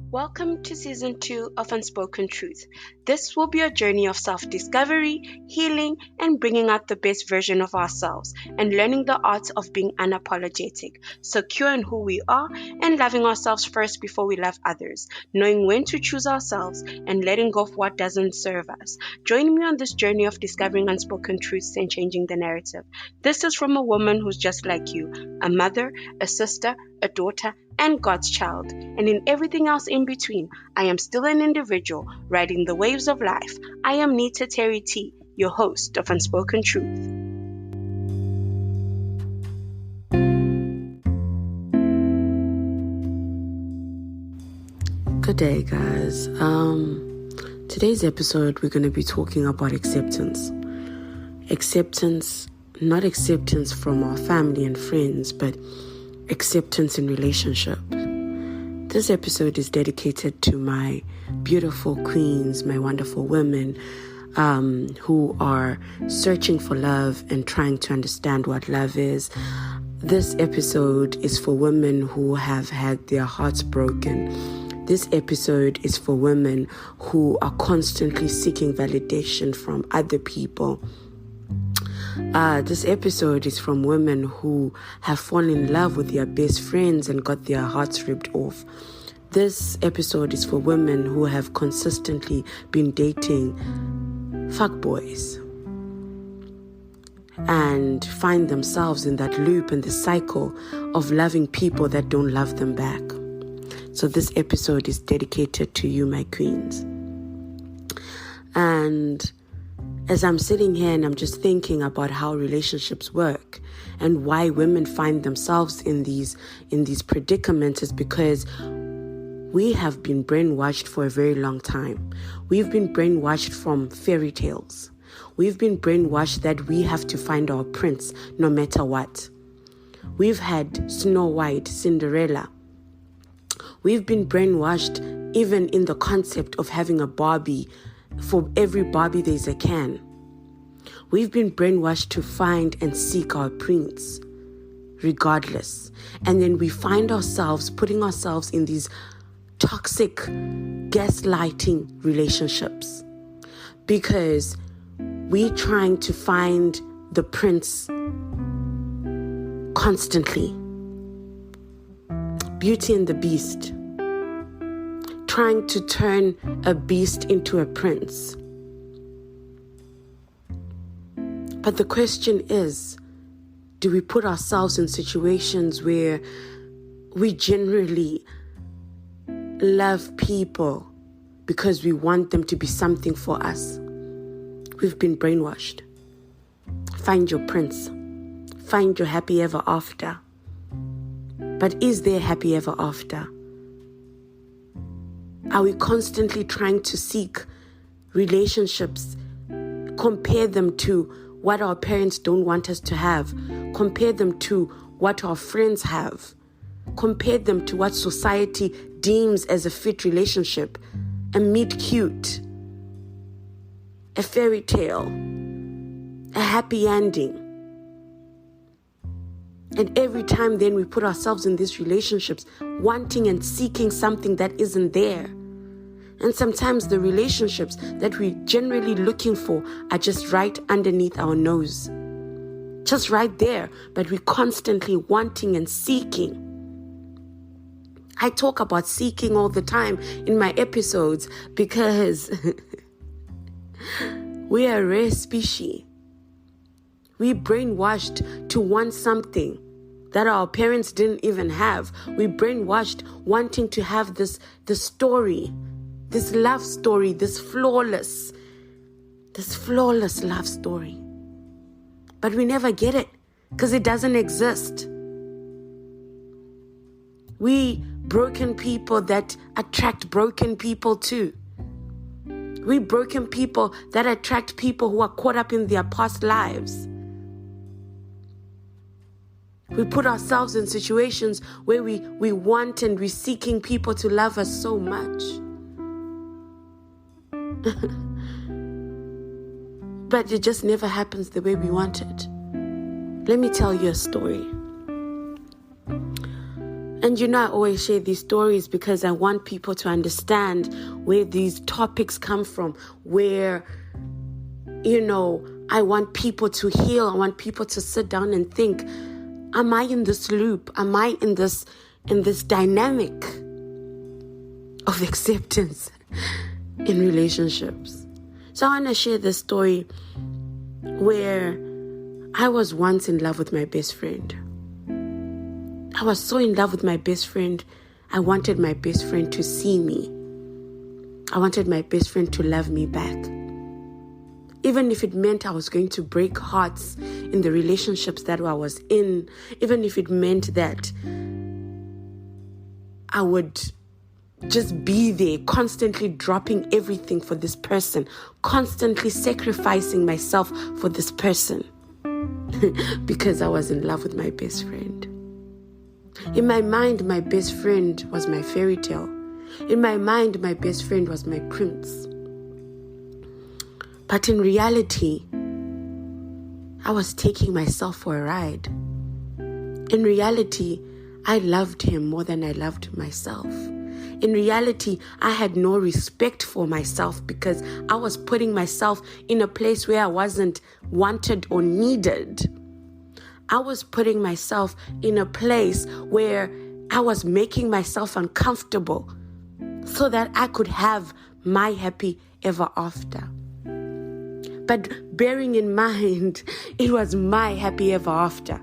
Welcome to Season 2 of Unspoken Truth. This will be a journey of self-discovery, healing, and bringing out the best version of ourselves and learning the art of being unapologetic, secure in who we are, and loving ourselves first before we love others, knowing when to choose ourselves and letting go of what doesn't serve us. Join me on this journey of discovering unspoken truths and changing the narrative. This is from a woman who's just like you, a mother, a sister, a daughter, and God's child, and in everything else in between. I am still an individual riding the waves of life. I am Nita Terry T, your host of Unspoken Truth. Good day, guys. Today's episode, we're going to be talking about acceptance. Acceptance, not acceptance from our family and friends, but acceptance in relationship. This episode is dedicated to my beautiful queens, my wonderful women who are searching for love and trying to understand what love is. This episode is for women who have had their hearts broken. This episode is for women who are constantly seeking validation from other people. This episode is from women who have fallen in love with their best friends and got their hearts ripped off. This episode is for women who have consistently been dating fuckboys and find themselves in that loop and the cycle of loving people that don't love them back. So this episode is dedicated to you, my queens. And as I'm sitting here and I'm just thinking about how relationships work and why women find themselves in these predicaments, is because we have been brainwashed for a very long time. We've been brainwashed from fairy tales. We've been brainwashed that we have to find our prince no matter what. We've had Snow White, Cinderella. We've been brainwashed even in the concept of having a Barbie. For every Barbie, there's a Ken. We've been brainwashed to find and seek our prince, regardless. And then we find ourselves putting ourselves in these toxic, gaslighting relationships because we're trying to find the prince constantly. Beauty and the Beast. Trying to turn a beast into a prince. But the question is, do we put ourselves in situations where we generally love people because we want them to be something for us? We've been brainwashed. Find your prince. Find your happy ever after. But is there happy ever after? Are we constantly trying to seek relationships, compare them to what our parents don't want us to have, compare them to what our friends have, compare them to what society deems as a fit relationship, a meet cute, a fairy tale, a happy ending? And every time then we put ourselves in these relationships, wanting and seeking something that isn't there. And sometimes the relationships that we're generally looking for are just right underneath our nose. Just right there, but we're constantly wanting and seeking. I talk about seeking all the time in my episodes because we are a rare species. We brainwashed to want something that our parents didn't even have. We brainwashed wanting to have this story, this love story, this flawless love story. But we never get it because it doesn't exist. We broken people that attract broken people too. We broken people that attract people who are caught up in their past lives. We put ourselves in situations where we want and we're seeking people to love us so much. But it just never happens the way we want it. Let me tell you a story. And I always share these stories because I want people to understand where these topics come from, where, I want people to heal. I want people to sit down and think, am I in this loop? Am I in this dynamic of acceptance in relationships? So I want to share this story where I was once in love with my best friend. I was so in love with my best friend. I wanted my best friend to see me. I wanted my best friend to love me back. Even if it meant I was going to break hearts in the relationships that I was in, even if it meant that I would just be there, constantly dropping everything for this person, constantly sacrificing myself for this person, because I was in love with my best friend. In my mind, my best friend was my fairy tale. In my mind, my best friend was my prince. But in reality, I was taking myself for a ride. In reality, I loved him more than I loved myself. In reality, I had no respect for myself because I was putting myself in a place where I wasn't wanted or needed. I was putting myself in a place where I was making myself uncomfortable so that I could have my happy ever after. But bearing in mind, it was my happy ever after.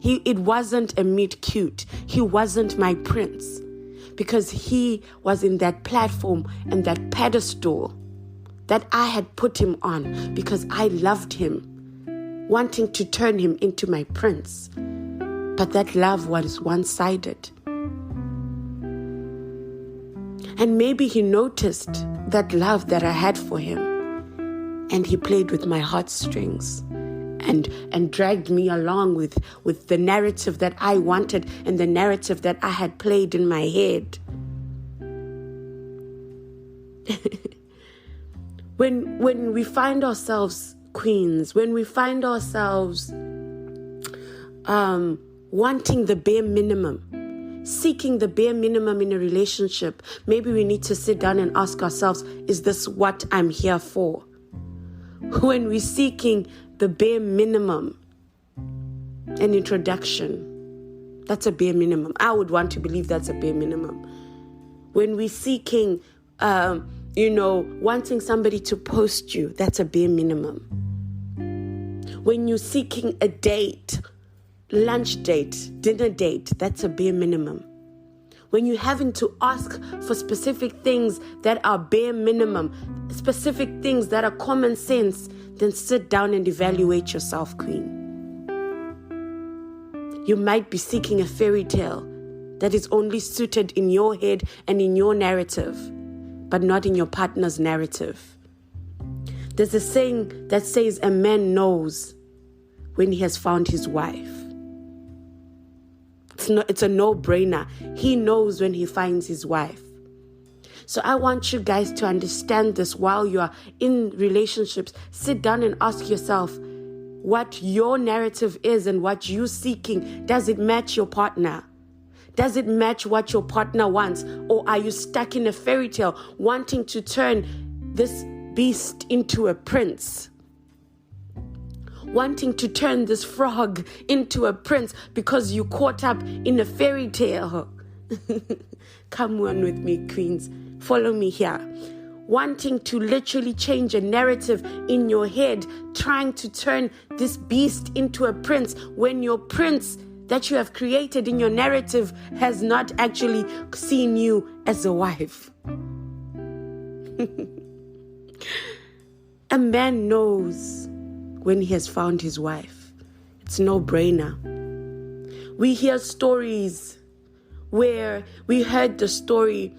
It wasn't a meet cute. He wasn't my prince because he was in that platform and that pedestal that I had put him on because I loved him, wanting to turn him into my prince. But that love was one-sided. And maybe he noticed that love that I had for him, and he played with my heartstrings and dragged me along with the narrative that I wanted and the narrative that I had played in my head. When we find ourselves queens, when we find ourselves wanting the bare minimum, seeking the bare minimum in a relationship, maybe we need to sit down and ask ourselves, is this what I'm here for? When we're seeking the bare minimum, an introduction, that's a bare minimum. I would want to believe that's a bare minimum. When we're seeking, wanting somebody to post you, that's a bare minimum. When you're seeking a date, lunch date, dinner date, that's a bare minimum. When you're having to ask for specific things that are bare minimum, specific things that are common sense, then sit down and evaluate yourself, queen. You might be seeking a fairy tale that is only suited in your head and in your narrative, but not in your partner's narrative. There's a saying that says a man knows when he has found his wife. It's a no-brainer. He knows when he finds his wife. So I want you guys to understand this while you are in relationships. Sit down and ask yourself what your narrative is and what you're seeking. Does it match your partner? Does it match what your partner wants? Or are you stuck in a fairy tale wanting to turn this beast into a prince? Wanting to turn this frog into a prince because you caught up in a fairy tale. Come on with me, queens. Follow me here. Wanting to literally change a narrative in your head, trying to turn this beast into a prince when your prince that you have created in your narrative has not actually seen you as a wife. A man knows when he has found his wife. It's no brainer. We hear stories where we heard the story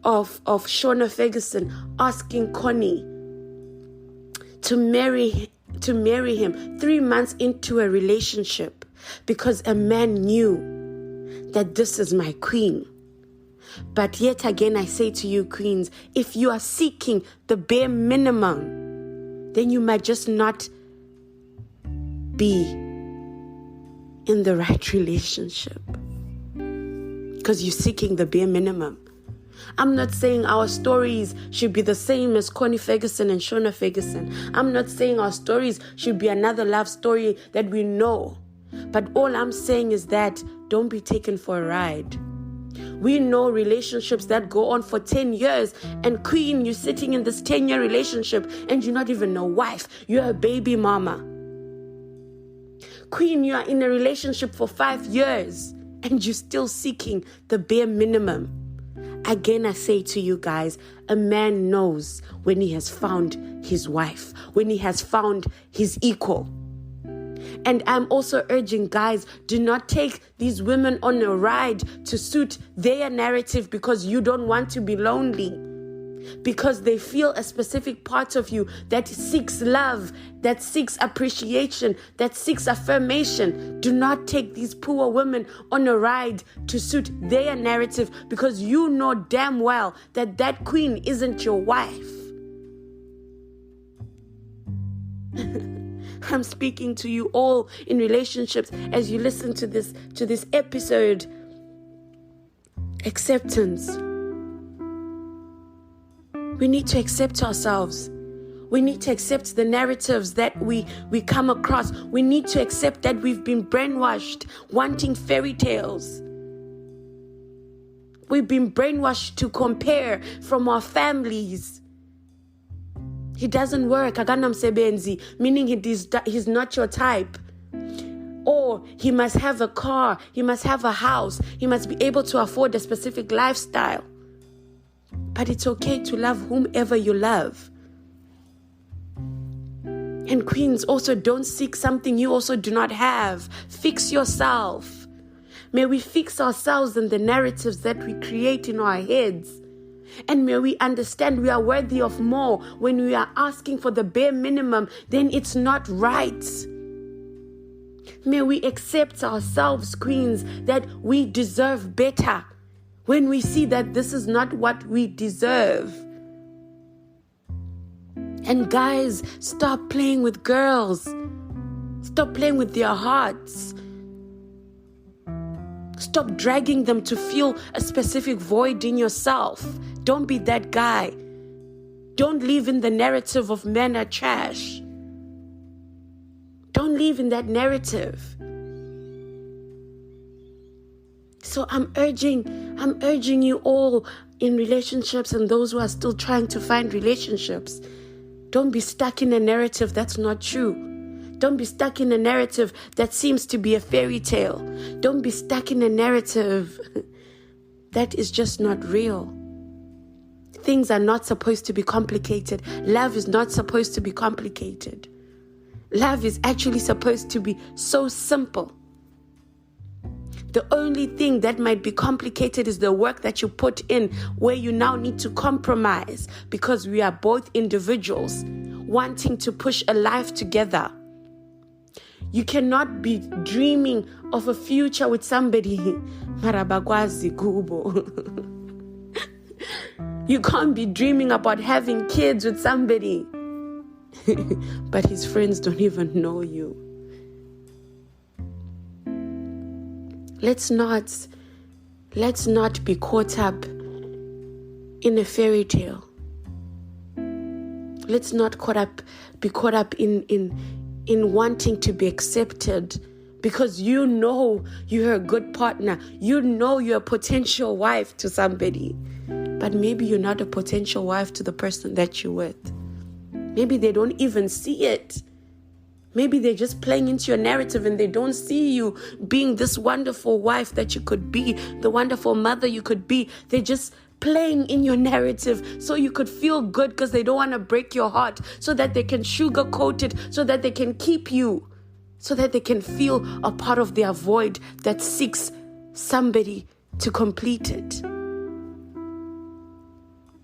of Shauna Ferguson asking Connie to marry him 3 months into a relationship because a man knew that this is my queen. But yet again, I say to you, queens, if you are seeking the bare minimum, then you might just not be in the right relationship. because you're seeking the bare minimum. I'm not saying our stories should be the same as Connie Ferguson and Shona Ferguson. I'm not saying our stories should be another love story that we know. But all I'm saying is that don't be taken for a ride. We know relationships that go on for 10 years. And Queen, you're sitting in this 10-year relationship and you're not even a wife. You're a baby mama. Queen, you are in a relationship for 5 years and you're still seeking the bare minimum. Again, I say to you guys, a man knows when he has found his wife, when he has found his equal. And I'm also urging guys, do not take these women on a ride to suit their narrative because you don't want to be lonely. Because they feel a specific part of you that seeks love, that seeks appreciation, that seeks affirmation. Do not take these poor women on a ride to suit their narrative because you know damn well that that queen isn't your wife. I'm speaking to you all in relationships as you listen to this episode. Acceptance. We need to accept ourselves. We need to accept the narratives that we come across. We need to accept that we've been brainwashed, wanting fairy tales. We've been brainwashed to compare from our families. He doesn't work, akanamsebenzi, meaning he's not your type. Or he must have a car, he must have a house, he must be able to afford a specific lifestyle. But it's okay to love whomever you love. And queens, also don't seek something you also do not have. Fix yourself. May we fix ourselves in the narratives that we create in our heads. And may we understand we are worthy of more. When we are asking for the bare minimum, then it's not right. May we accept ourselves, queens, that we deserve better. When we see that this is not what we deserve. And guys, stop playing with girls. Stop playing with their hearts. Stop dragging them to feel a specific void in yourself. Don't be that guy. Don't live in the narrative of men are trash. Don't live in that narrative. So I'm urging you all in relationships and those who are still trying to find relationships. Don't be stuck in a narrative that's not true. Don't be stuck in a narrative that seems to be a fairy tale. Don't be stuck in a narrative that is just not real. Things are not supposed to be complicated. Love is not supposed to be complicated. Love is actually supposed to be so simple. The only thing that might be complicated is the work that you put in, where you now need to compromise because we are both individuals wanting to push a life together. You cannot be dreaming of a future with somebody. Marabagwazi Gubo. You can't be dreaming about having kids with somebody. But his friends don't even know you. Let's not be caught up in a fairy tale. Let's not be caught up in wanting to be accepted because you know you're a good partner. You know you're a potential wife to somebody. But maybe you're not a potential wife to the person that you're with. Maybe they don't even see it. Maybe they're just playing into your narrative and they don't see you being this wonderful wife that you could be, the wonderful mother you could be. They're just playing in your narrative so you could feel good because they don't want to break your heart, so that they can sugarcoat it, so that they can keep you, so that they can feel a part of their void that seeks somebody to complete it.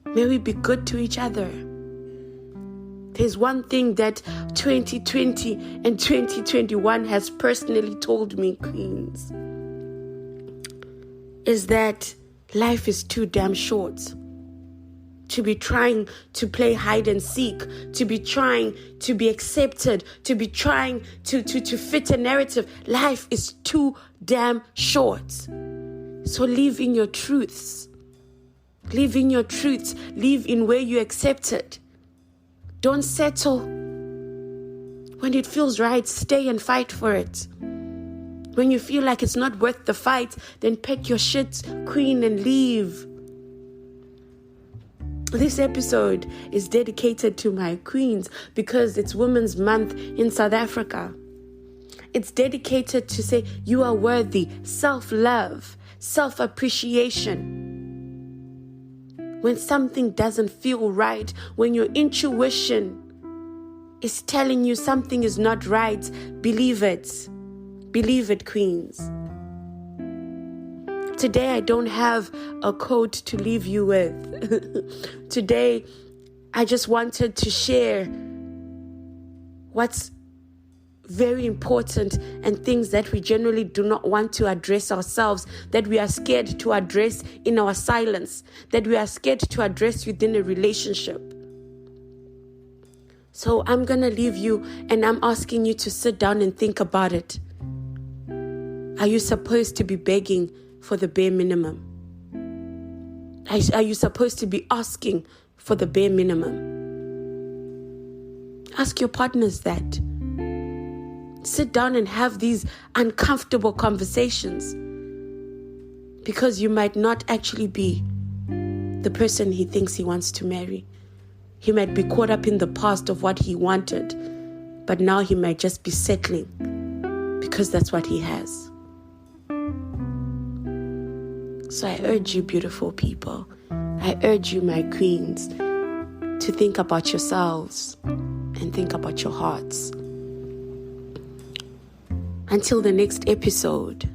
May we be good to each other. There's one thing that 2020 and 2021 has personally told me, queens, is that life is too damn short to be trying to play hide and seek, to be trying to be accepted, to be trying to fit a narrative. Life is too damn short. So live in your truths. Live in your truths. Live in where you accept it. Don't settle. When it feels right, stay and fight for it. When you feel like it's not worth the fight, then pack your shit, queen, and leave. This episode is dedicated to my queens because it's Women's Month in South Africa. It's dedicated to say you are worthy, self-love, self-appreciation. When something doesn't feel right, when your intuition is telling you something is not right, believe it. Believe it, queens. Today, I don't have a quote to leave you with. Today, I just wanted to share what's very important and things that we generally do not want to address ourselves, that we are scared to address in our silence, that we are scared to address within a relationship. So I'm going to leave you and I'm asking you to sit down and think about it. Are you supposed to be begging for the bare minimum? Are you supposed to be asking for the bare minimum? Ask your partners that. Sit down and have these uncomfortable conversations, because you might not actually be the person he thinks he wants to marry. He might be caught up in the past of what he wanted, but now he might just be settling because that's what he has. So I urge you, beautiful people, I urge you, my queens, to think about yourselves and think about your hearts. Until the next episode,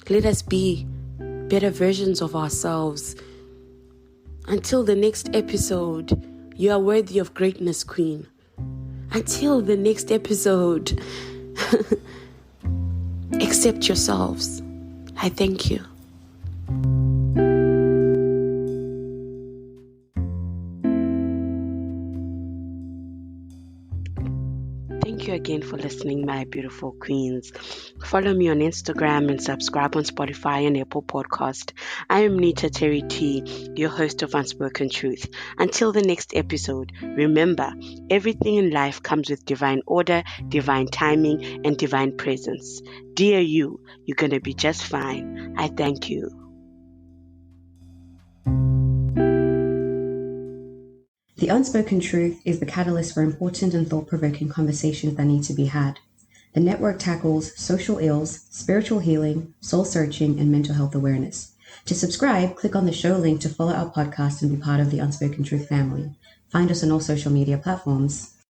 let us be better versions of ourselves. Until the next episode, you are worthy of greatness, queen. Until the next episode, accept yourselves. I thank you. Thank you again for listening, my beautiful queens. Follow me on Instagram and subscribe on Spotify and Apple Podcast. I am Nita Terry T, your host of Unspoken Truth. Until the next episode, remember, everything in life comes with divine order, divine timing, and divine presence. Dear you, you're going to be just fine. I thank you. The Unspoken Truth is the catalyst for important and thought-provoking conversations that need to be had. The network tackles social ills, spiritual healing, soul-searching, and mental health awareness. To subscribe, click on the show link to follow our podcast and be part of the Unspoken Truth family. Find us on all social media platforms.